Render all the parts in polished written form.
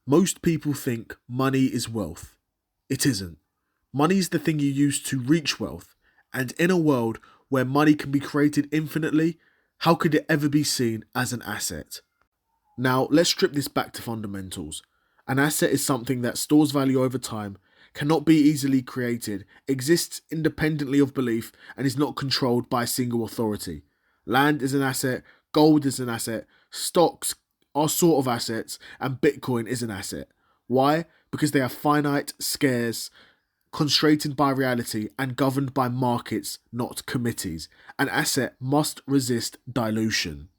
Most people think money is wealth. It isn't. Money is the thing you use to reach wealth, and in a world where money can be created infinitely, how could it ever be seen as an asset? Now, let's strip this back to fundamentals. An asset is something that stores value over time, cannot be easily created, exists independently of belief, and is not controlled by a single authority. Land is an asset, gold is an asset, stocks are sort of assets, and Bitcoin is an asset. Why? Because they are finite, scarce, constrained by reality, and governed by markets, not committees. An asset must resist dilution.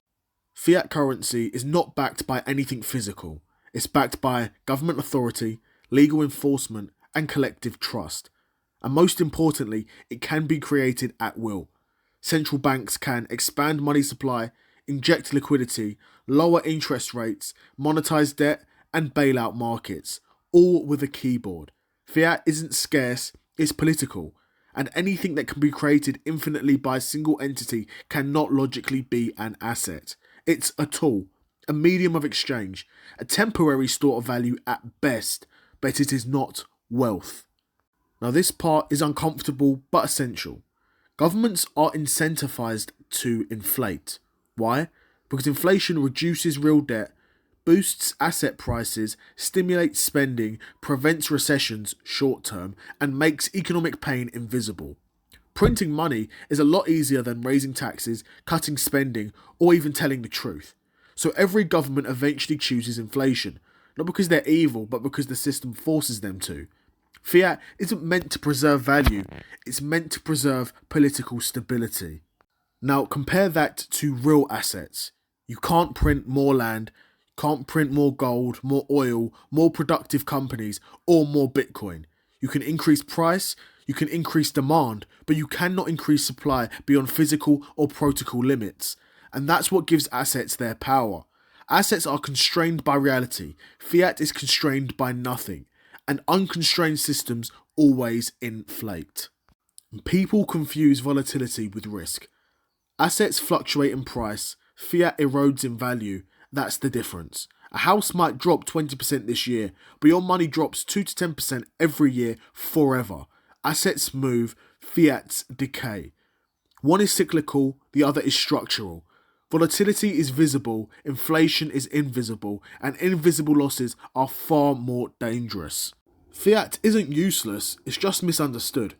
Fiat currency is not backed by anything physical. It's backed by government authority, legal enforcement, and collective trust. And most importantly, it can be created at will. Central banks can expand money supply, inject liquidity, lower interest rates, monetize debt, and bail out markets, all with a keyboard. Fiat isn't scarce, it's political. And anything that can be created infinitely by a single entity cannot logically be an asset. It's a tool, a medium of exchange, a temporary store of value at best, but it is not wealth. Now, this part is uncomfortable but essential. Governments are incentivized to inflate. Why? Because inflation reduces real debt, boosts asset prices, stimulates spending, prevents recessions short term, and makes economic pain invisible. Printing money is a lot easier than raising taxes, cutting spending, or even telling the truth. So every government eventually chooses inflation, not because they're evil, but because the system forces them to. Fiat isn't meant to preserve value, it's meant to preserve political stability. Now compare that to real assets. You can't print more land, can't print more gold, more oil, more productive companies, or more Bitcoin. You can increase price, you can increase demand, but you cannot increase supply beyond physical or protocol limits. And that's what gives assets their power. Assets are constrained by reality. Fiat is constrained by nothing. And unconstrained systems always inflate. People confuse volatility with risk. Assets fluctuate in price, fiat erodes in value. That's the difference. A house might drop 20% this year, but your money drops 2 to 10% every year forever. Assets move, fiats decay. One is cyclical, the other is structural. Volatility is visible, inflation is invisible, and invisible losses are far more dangerous. Fiat isn't useless, it's just misunderstood.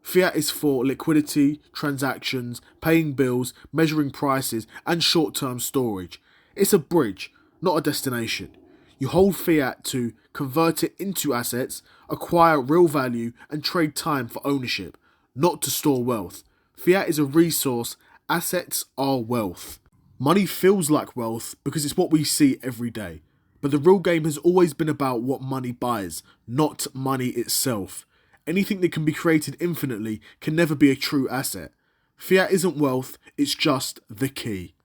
Fiat is for liquidity, transactions, paying bills, measuring prices, and short-term storage. It's a bridge, not a destination. You hold fiat to convert it into assets, acquire real value, and trade time for ownership, not to store wealth. Fiat is a resource, assets are wealth. Money feels like wealth because it's what we see every day. But the real game has always been about what money buys, not money itself. Anything that can be created infinitely can never be a true asset. Fiat isn't wealth, it's just the key.